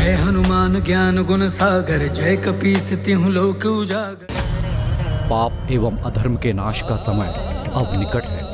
जय हनुमान ज्ञान गुण सागर, जय कपीस तिहुँ लोक उजागर। पाप एवं अधर्म के नाश का समय अब निकट है।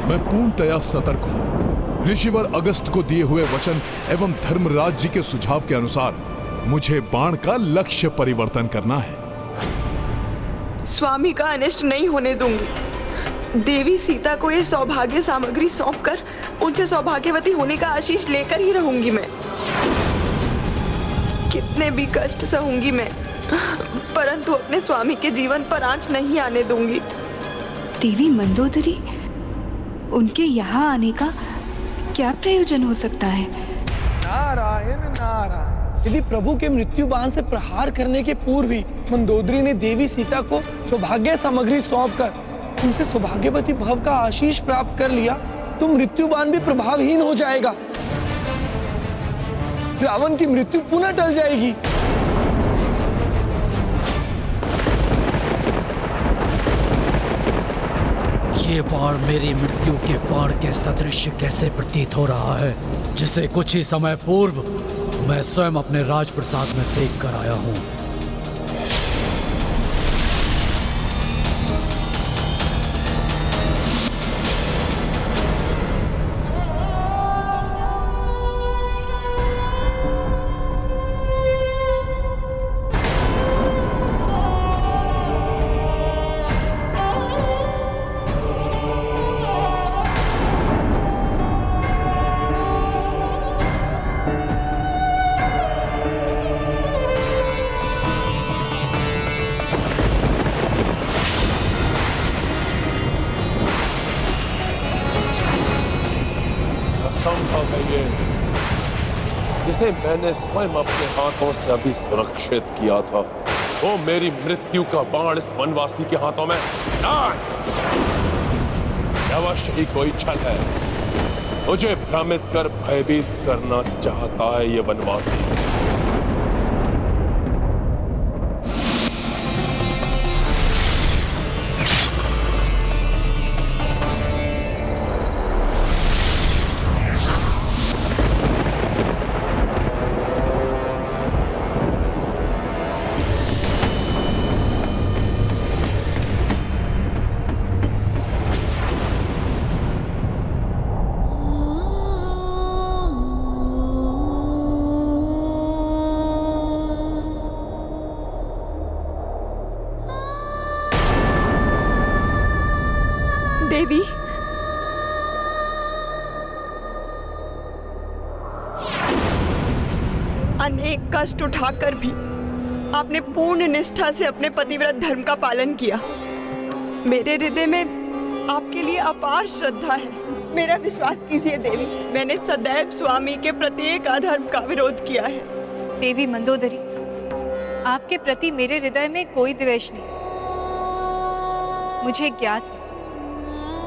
मैं पूर्णतया सतर्क हूं। ऋषिवर अगस्त को दिए हुए वचन एवं धर्मराज जी के सुझाव के अनुसार मुझे बाण का लक्ष्य परिवर्तन करना है। स्वामी का अनिष्ट नहीं होने दूंगी। देवी सीता को ये सौभाग्य सामग्री सौंपकर उनसे सौभाग्यवती होने का आशीष लेकर ही रहूंगी मैं। कितने भी कष्ट सहूंगी मैं, परंतु अपने स्वामी के जीवन पर आंच नहीं आने दूंगी। देवी मंदोदरी, उनके यहाँ आने का क्या प्रयोजन हो सकता है? नारायण नारायण। यदि प्रभु के मृत्यु बाण से प्रहार करने के पूर्व ही मंदोदरी ने देवी सीता को सौभाग्य सामग्री सौंपकर उनसे सौभाग्यवती भव का आशीष प्राप्त कर लिया तो मृत्यु बाण भी प्रभावहीन हो जाएगा। रावण की मृत्यु पुनः टल जाएगी। ये बाण मेरी मृत्यु के बाण के सदृश कैसे प्रतीत हो रहा है, जिसे कुछ ही समय पूर्व मैं स्वयं अपने राजप्रसाद में देख कर आया हूं। जिसे मैंने स्वयं अपने हाथों से अभी सुरक्षित किया था, वो मेरी मृत्यु का बाण इस वनवासी के हाथों में अवश्य ही कोई छल है। मुझे भ्रमित कर भयभीत करना चाहता है ये वनवासी। देवी, अनेक कष्ट उठाकर भी आपने पूर्ण निष्ठा से अपने पतिव्रत धर्म का पालन किया। मेरे हृदय में आपके लिए अपार श्रद्धा है। मेरा विश्वास कीजिए देवी, मैंने सदैव स्वामी के प्रत्येक अधर्म का विरोध किया है। देवी मंदोदरी, आपके प्रति मेरे हृदय में कोई द्वेष नहीं। मुझे ज्ञात है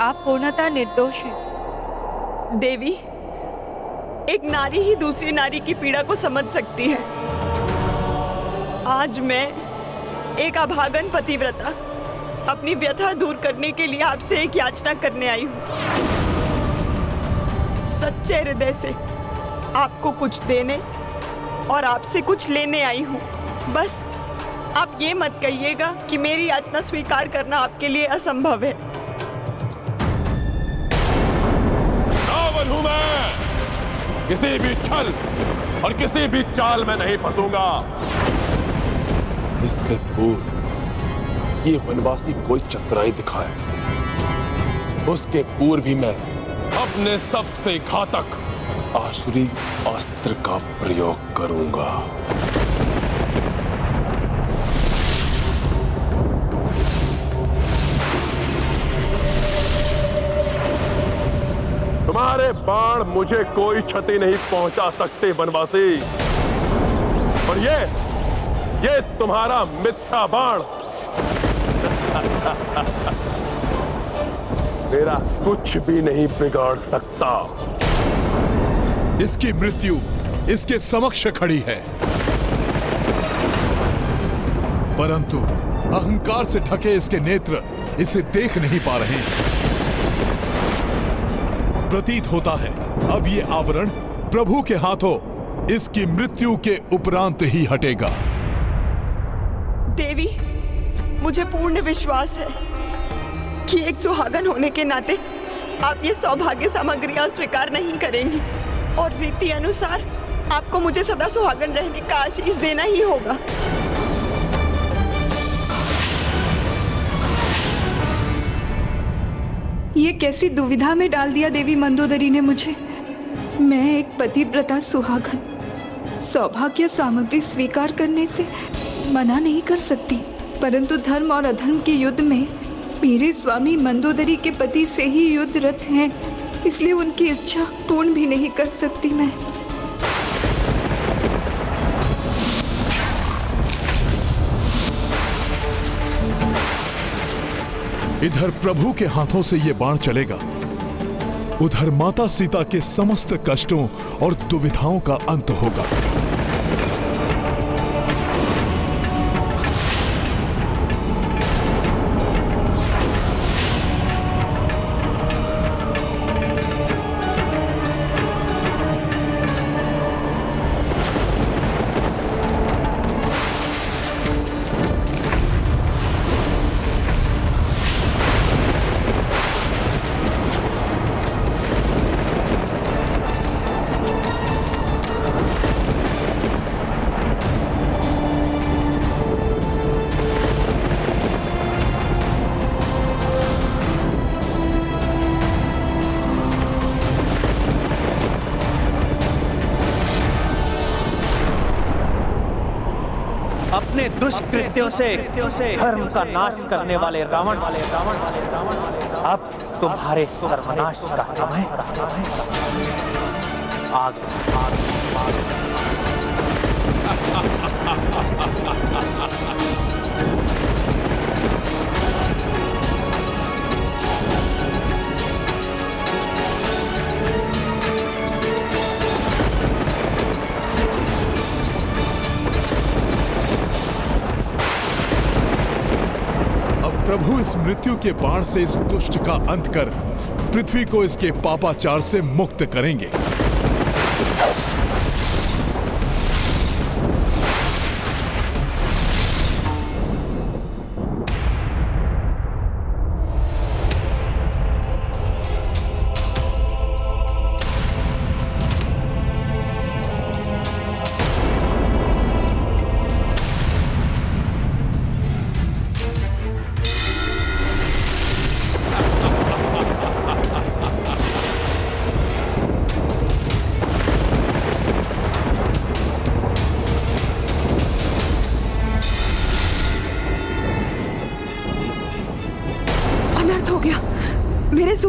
आप पूर्णतः निर्दोष हैं। देवी, एक नारी ही दूसरी नारी की पीड़ा को समझ सकती है। आज मैं एक अभागन पतिव्रता अपनी व्यथा दूर करने के लिए आपसे एक याचना करने आई हूँ। सच्चे हृदय से आपको कुछ देने और आपसे कुछ लेने आई हूँ। बस आप ये मत कहिएगा कि मेरी याचना स्वीकार करना आपके लिए असंभव है। रावण हूं मैं, किसी भी छल और किसी भी चाल में नहीं फंसूंगा। इससे पूर्व ये वनवासी कोई चतुराई दिखाए, उसके पूर्व ही मैं अपने सबसे घातक आसुरी अस्त्र का प्रयोग करूंगा। तुम्हारे बाण मुझे कोई क्षति नहीं पहुंचा सकते वनवासी, और ये तुम्हारा मिथ्या बाण मेरा कुछ भी नहीं बिगाड़ सकता। इसकी मृत्यु इसके समक्ष खड़ी है, परंतु अहंकार से ढके इसके नेत्र इसे देख नहीं पा रहे हैं। प्रतीत होता है अब ये आवरण प्रभु के हाथों इसकी मृत्यु के उपरांत ही हटेगा। देवी, मुझे पूर्ण विश्वास है कि एक सुहागन होने के नाते आप ये सौभाग्य सामग्री अस्वीकार नहीं करेंगी, और रीति अनुसार आपको मुझे सदा सुहागन रहने का आशीष देना ही होगा। ये कैसी दुविधा में डाल दिया देवी मंदोदरी ने मुझे। मैं एक पतिव्रता सुहागन सौभाग्य सामग्री स्वीकार करने से मना नहीं कर सकती, परंतु धर्म और अधर्म के युद्ध में मेरे स्वामी मंदोदरी के पति से ही युद्धरत हैं, इसलिए उनकी इच्छा पूर्ण भी नहीं कर सकती मैं। इधर प्रभु के हाथों से ये बाण चलेगा, उधर माता सीता के समस्त कष्टों और दुविधाओं का अंत होगा। अपने दुष्कृत्यों से धर्म का नाश करने वाले रावण अब तुम्हारे सर्वनाश का समय आ गया। प्रभु इस मृत्यु के बाण से इस दुष्ट का अंत कर पृथ्वी को इसके पापाचार से मुक्त करेंगे।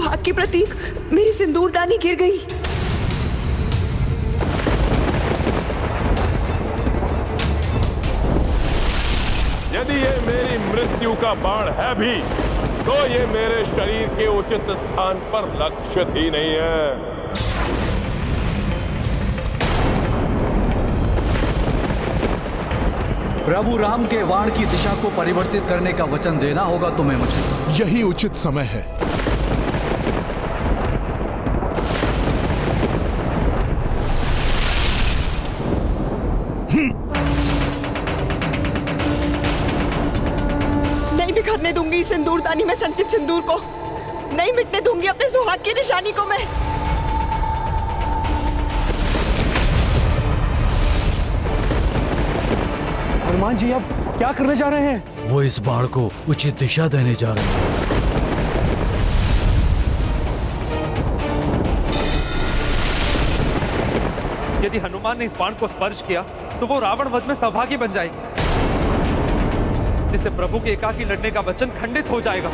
सुहाग के प्रतीक मेरी सिंदूरदानी गिर गई। यदि ये मेरी मृत्यु का बाण है भी, तो ये मेरे शरीर के उचित स्थान पर लक्षित ही नहीं है। प्रभु राम के वाण की दिशा को परिवर्तित करने का वचन देना होगा तुम्हें मुझे। यही उचित समय है। नहीं बिखरने दूंगी सिंदूरदानी में संचित सिंदूर को, नहीं मिटने दूंगी अपने सुहाग की निशानी को मैं। हनुमान जी अब क्या करने जा रहे हैं? वो इस बाण को उचित दिशा देने जा रहे हैं। यदि हनुमान ने इस बाण को स्पर्श किया तो वो रावण वध में सौभाग्य बन जाएगी, जिससे प्रभु के एकाकी लड़ने का वचन खंडित हो जाएगा।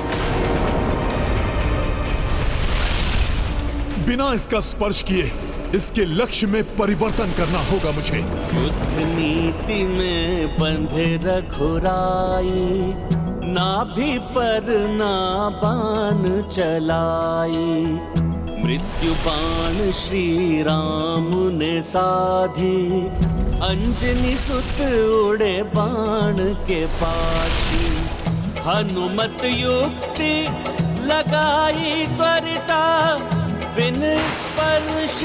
बिना इसका स्पर्श किए इसके लक्ष्य में परिवर्तन करना होगा मुझे। युद्ध नीति में बंधे रघुराई, नाभि पर ना बाण चलाई। मृत्यु बाण श्री राम ने साधी, अंजनी सुत उड़े बाण के पाछी। हनुमत युक्ति लगाई त्वरिता, बिन स्पर्श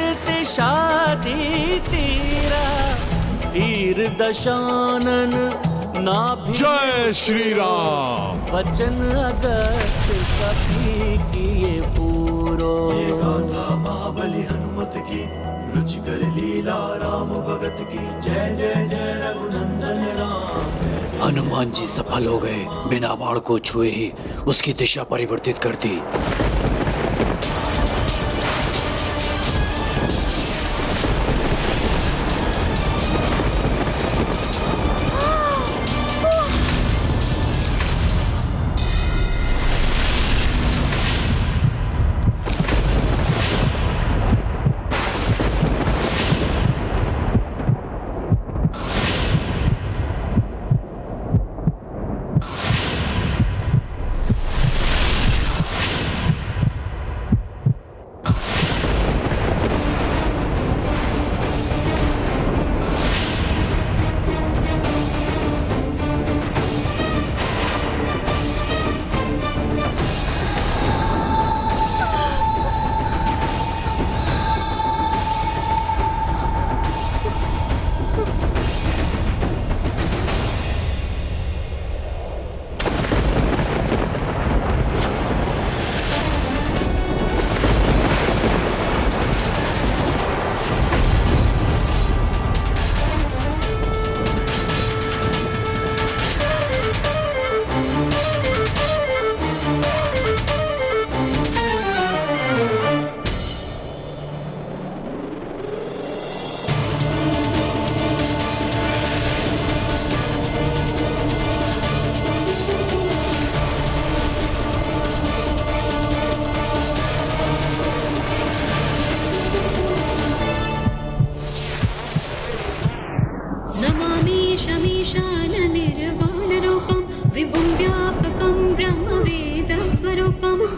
शादी तीरा। तीर दशानन नाभि जय श्री राम। वचन अगस्त कभी किए पूरो। महाबली हनुमत की रुचिकर लीला, राम भगत की जय जय जय रघुनंदन राम। हनुमान जी सफल हो गए, बिना बाण को छुए ही उसकी दिशा परिवर्तित कर दी।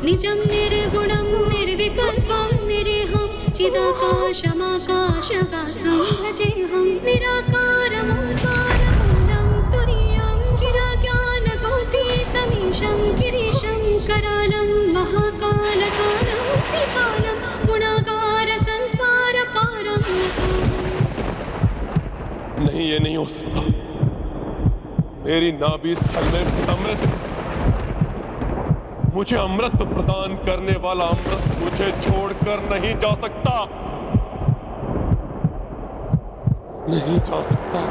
निजं निर्गुणं निर्विकल्पं निरीहं चिदाकाशमाकाशवासं भजेऽहं निराकारमोङ्कारमूलं तुरीयं गिराज्ञानगोतीतमीशं गिरीशं करालं महाकालकालं त्रिकालं गुणागार संसारपारं। नहीं, ये नहीं हो सकता। मेरी नाभि स्थल में स्थित अमृत, मुझे अमृत प्रदान करने वाला अमृत मुझे छोड़कर नहीं जा सकता, नहीं जा सकता।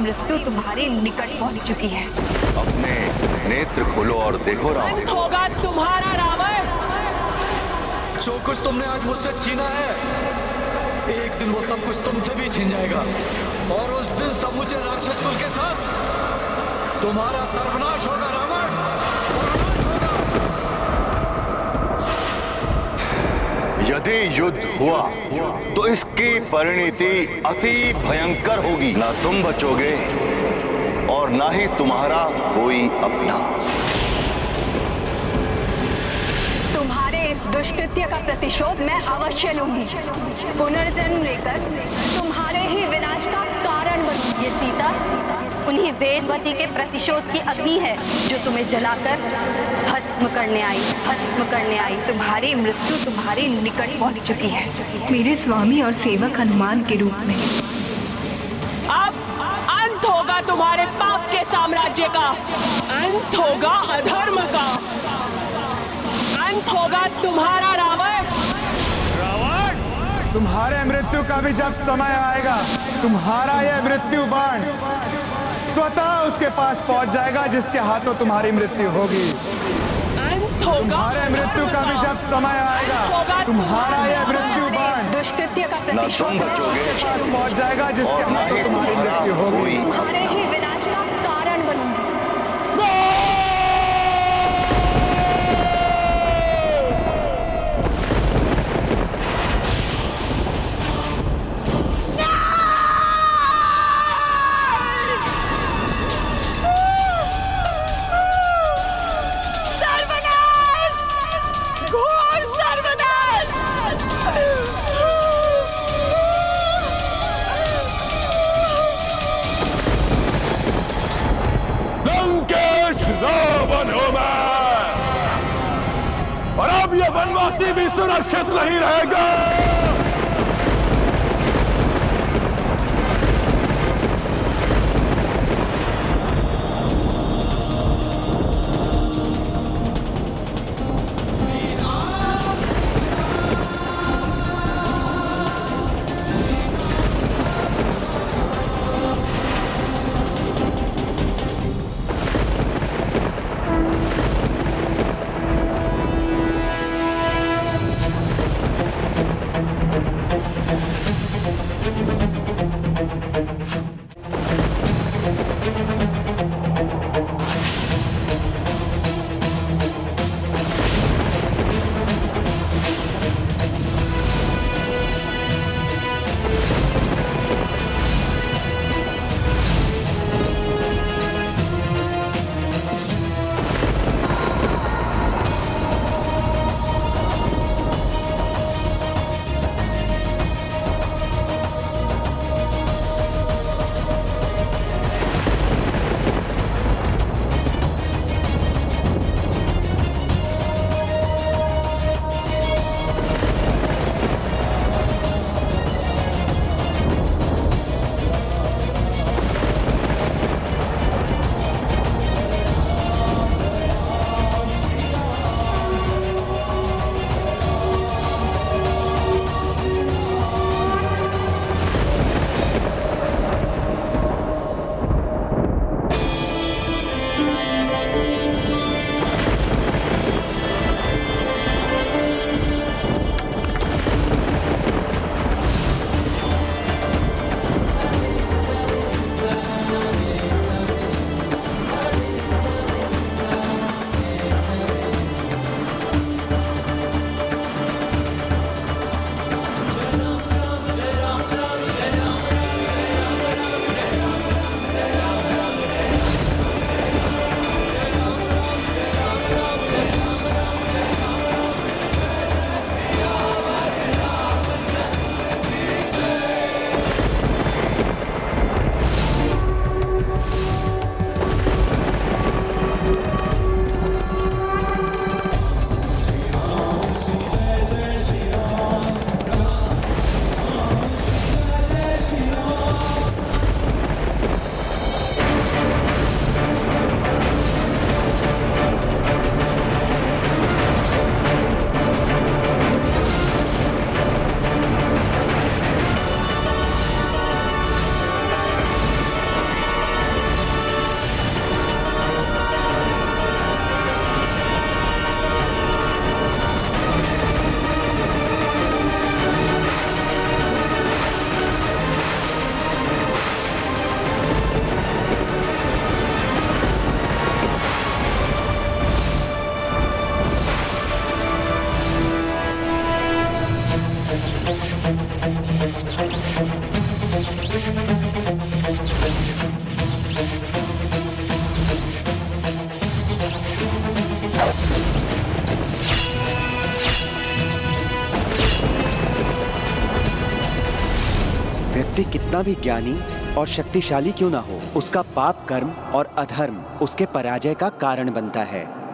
मृत्यु तुम्हारे निकट पहुंच चुकी है। अपने नेत्र खोलो और देखो रावण। होगा तुम्हारा रावण। जो कुछ तुमने आज मुझसे छीना है, एक दिन वो सब कुछ तुमसे भी छीन जाएगा, और उस दिन समूचे राक्षस कुल के साथ तुम्हारा सर्वनाश होगा रावण, सर्वनाश होगा। यदि युद्ध हुआ तो इसकी परिणति अति भयंकर होगी। ना तुम बचोगे और ना ही तुम्हारा कोई अपना। तुम्हारे इस दुष्कृत्य का प्रतिशोध मैं अवश्य लूंगी। पुनर्जन्म लेकर तुम्हारे ही विनाश का कारण बनूंगी। ये सीता उन्हीं वेदवती के प्रतिशोध की अग्नि है जो तुम्हें जलाकर भस्म करने आई। तुम्हारी मृत्यु तुम्हारे निकट पहुंच चुकी है, मेरे स्वामी और सेवक हनुमान के रूप में। अब अंत होगा तुम्हारे पाप के साम्राज्य का, अंत होगा अधर्म का, अंत होगा तुम्हारा रावण। तुम्हारे मृत्यु का भी जब समय आएगा, तुम्हारा यह मृत्यु बाण स्वतः उसके पास पहुंच जाएगा जिसके हाथों तुम्हारी मृत्यु होगी। तुम्हारे मृत्यु का भी जब समय आएगा, तुम्हारा यह मृत्यु बाण दुष्कृत्य का ना तुम बचोगे उसके पास पहुंच जाएगा जिसके हाथों तुम्हारी मृत्यु होगी। तुम्हारे ही विनाश का कारण बनूंगी। रावण हूं मैं, और अब ये वनवासी भी सुरक्षित नहीं रहेगा। व्यक्ति कितना भी ज्ञानी और शक्तिशाली क्यों ना हो, उसका पाप कर्म और अधर्म उसके पराजय का कारण बनता है।